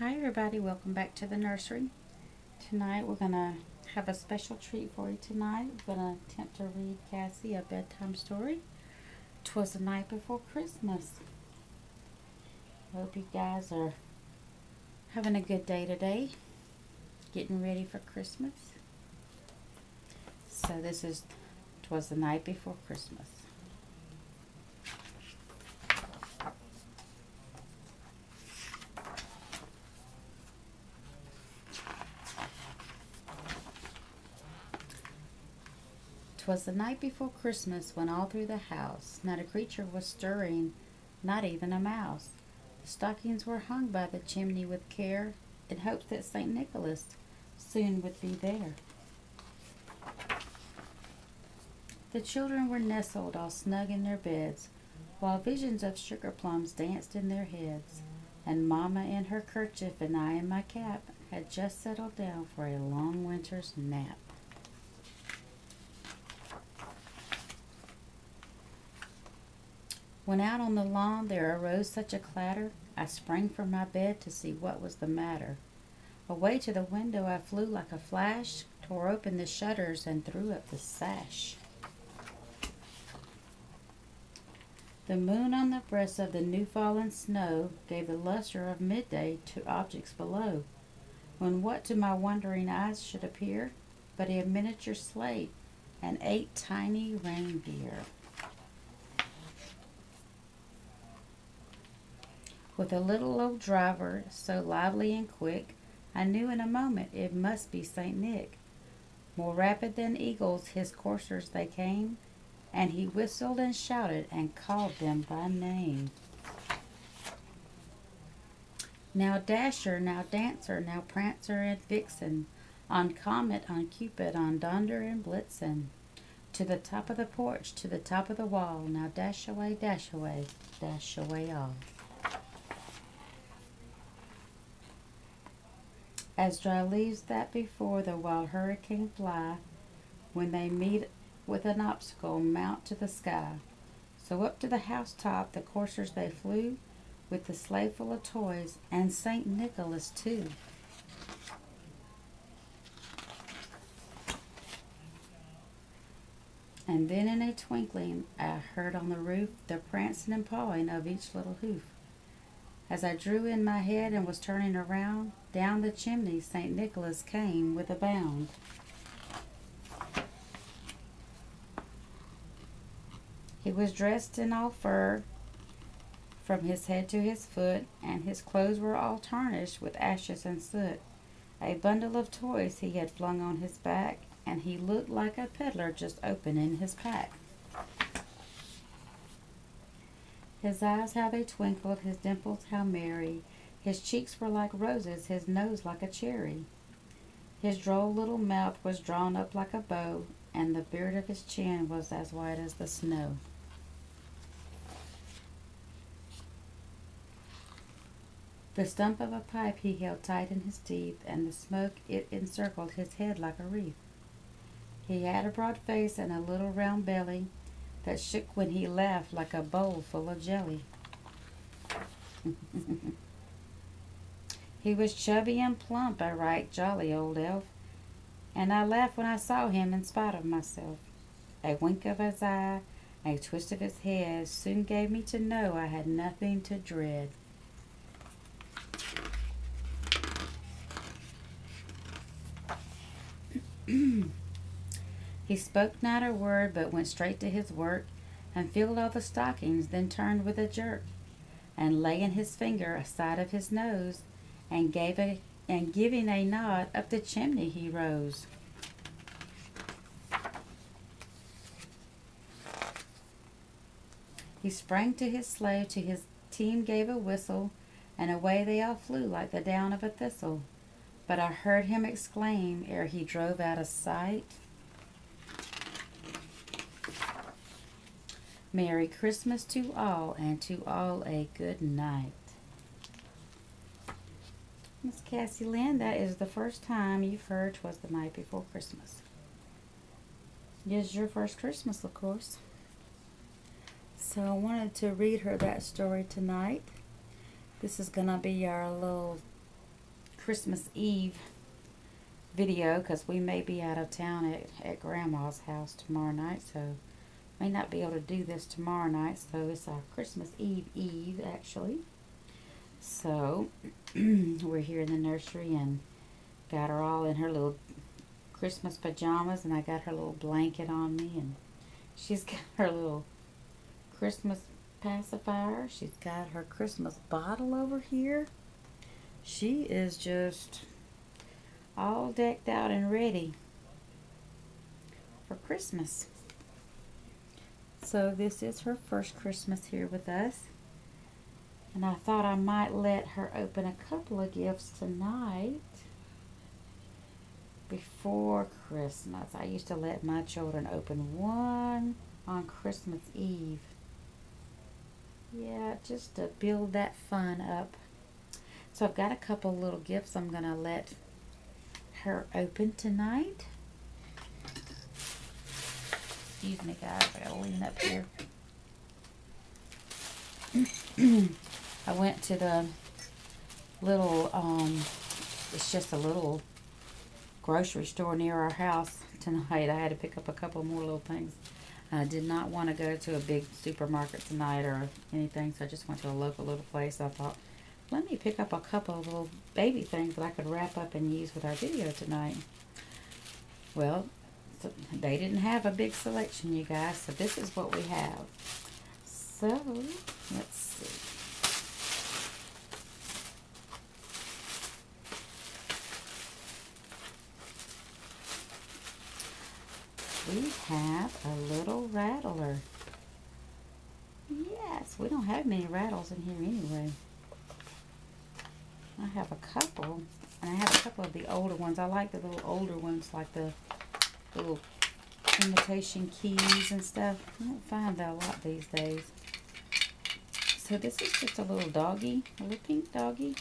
Hi everybody, welcome back to the nursery. Tonight we're going to have a special treat for you tonight. We're going to attempt to read Kassie a bedtime story. 'Twas the night before Christmas. Hope you guys are having a good day today, getting ready for Christmas. So this is 'Twas the night before Christmas. 'Twas the night before Christmas when all through the house not a creature was stirring, not even a mouse. The stockings were hung by the chimney with care, in hopes that St. Nicholas soon would be there. The children were nestled all snug in their beds, while visions of sugar plums danced in their heads, and Mamma in her kerchief and I in my cap had just settled down for a long winter's nap. When out on the lawn there arose such a clatter, I sprang from my bed to see what was the matter. Away to the window I flew like a flash, tore open the shutters and threw up the sash. The moon on the breast of the new-fallen snow gave the luster of midday to objects below, when what to my wondering eyes should appear but a miniature sleigh and 8 tiny reindeer. With a little old driver, so lively and quick, I knew in a moment it must be St. Nick. More rapid than eagles his coursers they came, and he whistled and shouted and called them by name. Now Dasher, now Dancer, now Prancer and Vixen, on Comet, on Cupid, on Donder and Blitzen. To the top of the porch, to the top of the wall, now dash away all. As dry leaves that before the wild hurricane fly, when they meet with an obstacle, mount to the sky. So up to the housetop the coursers they flew, with the sleigh full of toys, and St. Nicholas too. And then in a twinkling I heard on the roof the prancing and pawing of each little hoof. As I drew in my head and was turning around, down the chimney St. Nicholas came with a bound. He was dressed in all fur from his head to his foot, and his clothes were all tarnished with ashes and soot. A bundle of toys he had flung on his back, and he looked like a peddler just opening his pack. His eyes how they twinkled, his dimples how merry, his cheeks were like roses, his nose like a cherry. His droll little mouth was drawn up like a bow, and the beard of his chin was as white as the snow. The stump of a pipe he held tight in his teeth, and the smoke it encircled his head like a wreath. He had a broad face and a little round belly that shook when he laughed like a bowl full of jelly. He was chubby and plump, a right jolly old elf, and I laughed when I saw him in spite of myself. A wink of his eye, a twist of his head, soon gave me to know I had nothing to dread. He spoke not a word, but went straight to his work, and filled all the stockings, then turned with a jerk, and laying his finger aside of his nose, and giving a nod, up the chimney he rose. He sprang to his sleigh, to his team gave a whistle, and away they all flew like the down of a thistle. But I heard him exclaim, ere he drove out of sight, Merry Christmas to all, and to all a good night. Miss Kassie Lynn, that is the first time you've heard 'Twas the Night Before Christmas. It is your first Christmas, of course. So I wanted to read her that story tonight. This is going to be our little Christmas Eve video because we may be out of town at Grandma's house tomorrow night, so may not be able to do this tomorrow night. So it's our Christmas Eve actually. So we're here in the nursery and got her all in her little Christmas pajamas, and I got her little blanket on me, and she's got her little Christmas pacifier. She's got her Christmas bottle over here. She is just all decked out and ready for Christmas. So this is her first Christmas here with us. And I thought I might let her open a couple of gifts tonight before Christmas. I used to let my children open one on Christmas Eve. Yeah, just to build that fun up. So I've got a couple little gifts I'm going to let her open tonight. Excuse me, guys. I got to lean up here. I went to the little, it's just a little grocery store near our house tonight. I had to pick up a couple more little things. I did not want to go to a big supermarket tonight or anything, so I just went to a local little place. I thought, let me pick up a couple of little baby things that I could wrap up and use with our video tonight. Well, so they didn't have a big selection, you guys, so this is what we have. So, let's see. We have a little rattler. Yes, we don't have many rattles in here anyway. I have a couple, and I have a couple of the older ones. I like the little older ones, like the little imitation keys and stuff. I don't find that a lot these days. So this is just a little doggy, a little pink doggy.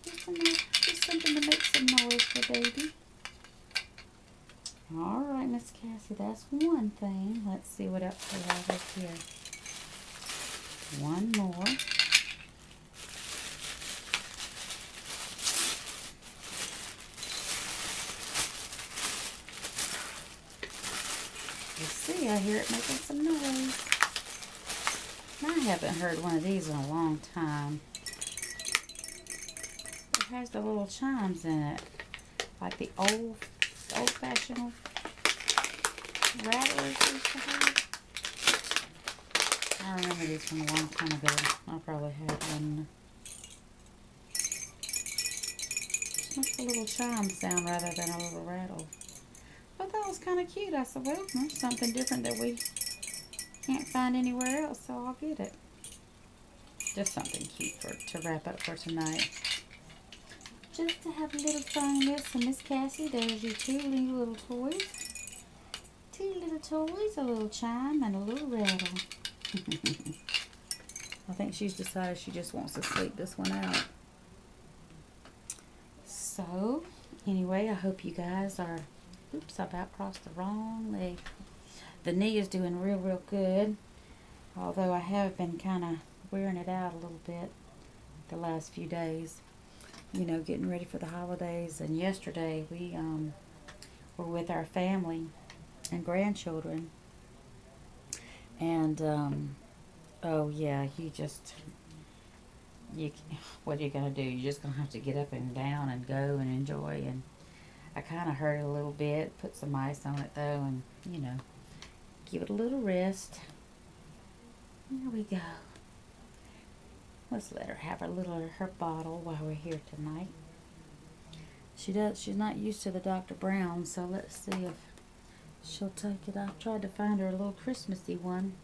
Just something to make some noise for baby. All right, Miss Cassie, that's one thing. Let's see what else we have up here. One more. You see, I hear it making some noise. I haven't heard one of these in a long time. It has the little chimes in it, like the old-fashioned rattlers used to have. I remember these from a long time ago. I probably had one. It makes a little chime sound rather than a little rattle. But that was kind of cute. I said, well, there's something different that we can't find anywhere else, so I'll get it. Just something cute to wrap up for tonight. Just to have a little fun with. So Miss Cassie, there's your two little toys. Two little toys, a little chime and a little rattle. I think she's decided she just wants to sleep this one out. So, anyway, I hope you guys are... Oops, I about crossed the wrong leg. The knee is doing real good. Although I have been kind of wearing it out a little bit the last few days. You know, getting ready for the holidays. And yesterday we were with our family and grandchildren. And, oh yeah, what are you going to do? You're just going to have to get up and down and go and enjoy. And I kind of hurt it a little bit, put some ice on it though, and, you know, give it a little rest. There we go. Let's let her have her bottle while we're here tonight. She's not used to the Dr. Brown, so let's see if she'll take it. I've tried to find her a little Christmassy one,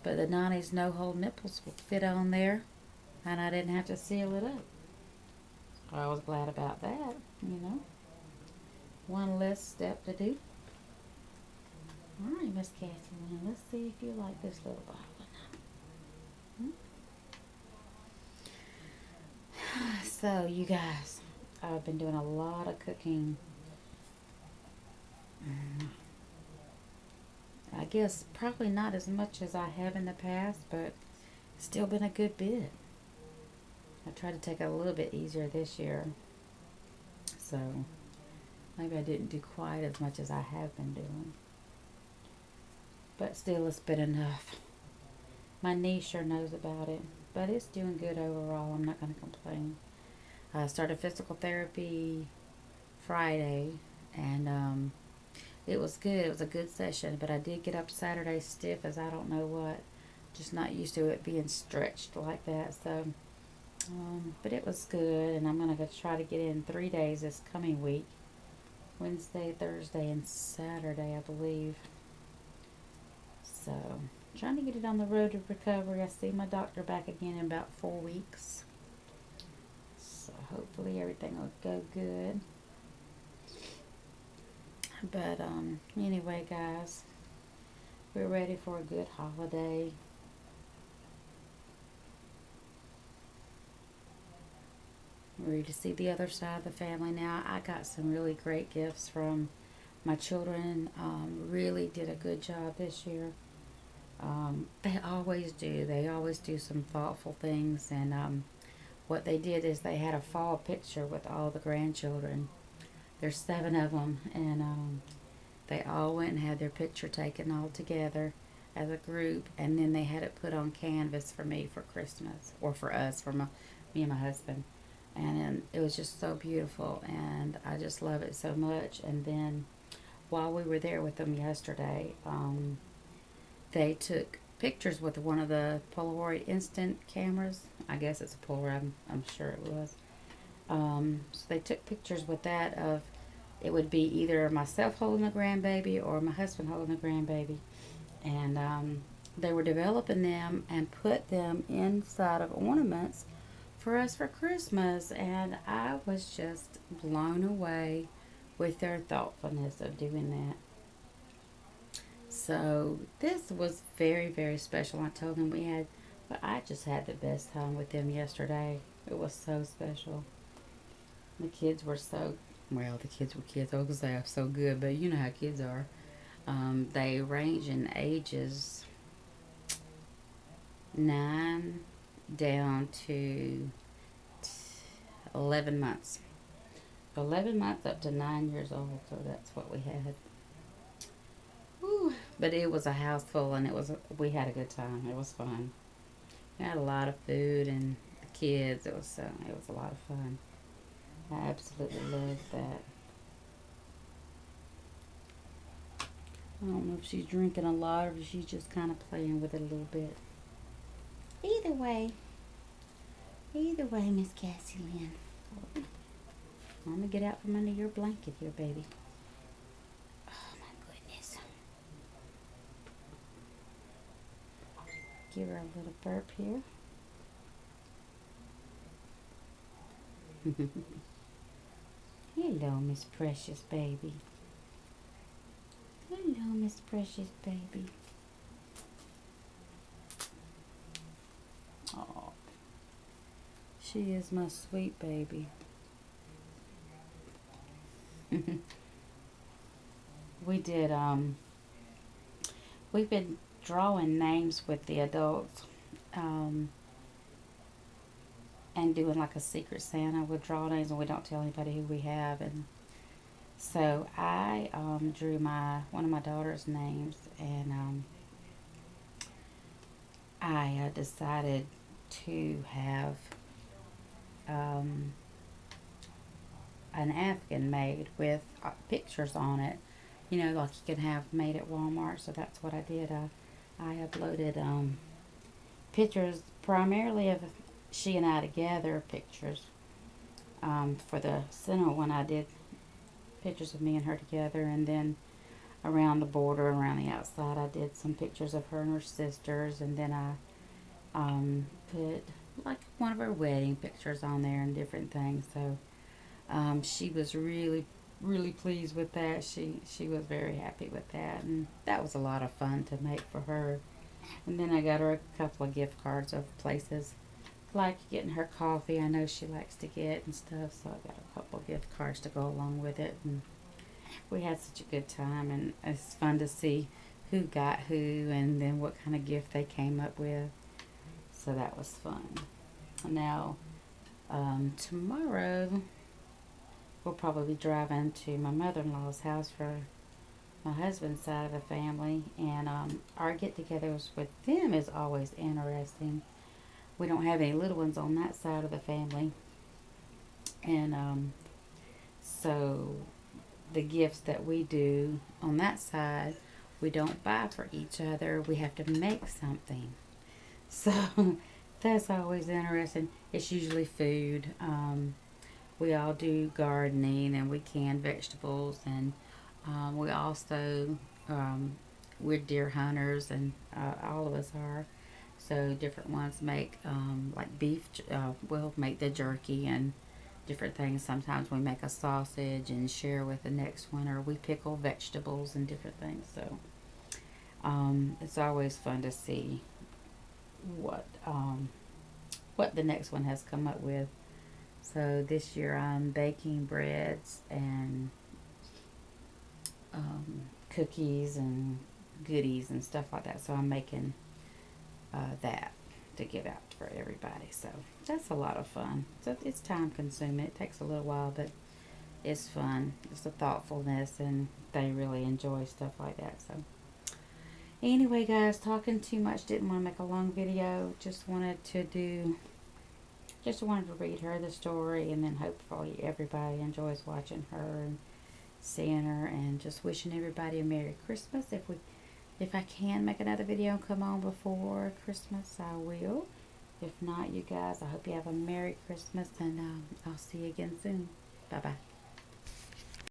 but the 90s no-hole nipples will fit on there, and I didn't have to seal it up. I was glad about that, you know. One less step to do. All right, Miss Cassie, let's see if you like this little bottle or not. So, you guys, I've been doing a lot of cooking. I guess probably not as much as I have in the past, but still been a good bit. I tried to take it a little bit easier this year. So maybe I didn't do quite as much as I have been doing. But still, it's been enough. My knee sure knows about it. But it's doing good overall. I'm not going to complain. I started physical therapy Friday. And it was good. It was a good session. But I did get up Saturday stiff as I don't know what. Just not used to it being stretched like that. So, but it was good. And I'm going to try to get in 3 days this coming week. Wednesday, Thursday, and Saturday, I believe. So, trying to get it on the road to recovery. I see my doctor back again in about 4 weeks. So, hopefully everything will go good. But, anyway, guys, we're ready for a good holiday. Ready to see the other side of the family now. I got some really great gifts from my children. Really did a good job this year. They always do. They always do some thoughtful things. And what they did is they had a fall picture with all the grandchildren. There's 7 of them. And they all went and had their picture taken all together as a group. And then they had it put on canvas for me for Christmas. Or for us, for me and my husband. And it was just so beautiful, and I just love it so much. And then while we were there with them yesterday, they took pictures with one of the Polaroid instant cameras. I guess it's a Polaroid, I'm sure it was. So they took pictures with that of, it would be either myself holding the grandbaby or my husband holding the grandbaby. And they were developing them and put them inside of ornaments for us for Christmas, and I was just blown away with their thoughtfulness of doing that. So this was very, very special. I told them but I just had the best time with them yesterday. It was so special. The kids were the kids were kids. I was gonna say I'm so good, but you know how kids are. They range in ages 9 down to 11 months. 11 months up to 9 years old, so that's what we had. Whew. But it was a house full, and we had a good time. It was fun. We had a lot of food and the kids. It was a lot of fun. I absolutely loved that. I don't know if she's drinking a lot or if she's just kind of playing with it a little bit. Either way, Miss Kassie Lynn. I'm going to get out from under your blanket here, baby. Oh, my goodness. Give her a little burp here. Hello, Miss Precious Baby. Hello, Miss Precious Baby. Oh, she is my sweet baby. We did, we've been drawing names with the adults, and doing like a secret Santa. We draw names and we don't tell anybody who we have. And so I, drew one of my daughter's names, and, I decided to have, a napkin made with pictures on it, like you can have made at Walmart. So that's what I did. I uploaded pictures primarily of she and I together pictures. For the center one, I did pictures of me and her together, and then around the border, around the outside, I did some pictures of her and her sisters, and then I put like one of her wedding pictures on there and different things. So she was really, really pleased with that. She was very happy with that, and that was a lot of fun to make for her. And then I got her a couple of gift cards of places like getting her coffee. I know she likes to get and stuff, so I got a couple of gift cards to go along with it. And we had such a good time, and it's fun to see who got who and then what kind of gift they came up with. So that was fun. Now, Tomorrow we'll probably be driving to my mother-in-law's house for my husband's side of the family, and our get-togethers with them is always interesting. We don't have any little ones on that side of the family, and so the gifts that we do on that side, we don't buy for each other. We have to make something. So that's always interesting. It's usually food. We all do gardening, and we can vegetables, and we also we're deer hunters, and all of us are. So different ones make like beef. We'll make the jerky and different things. Sometimes we make a sausage and share with the next one, or we pickle vegetables and different things. So it's always fun to see what the next one has come up with. So this year I'm baking breads and cookies and goodies and stuff like that. So I'm making that to give out for everybody. So that's a lot of fun. So it's time consuming. It takes a little while, but it's fun. It's the thoughtfulness, and they really enjoy stuff like that. So anyway, guys, talking too much. Didn't want to make a long video. Just wanted to read her the story, and then hopefully everybody enjoys watching her and seeing her, and just wishing everybody a Merry Christmas. If I can make another video and come on before Christmas, I will. If not, you guys, I hope you have a Merry Christmas, and I'll see you again soon. Bye-bye.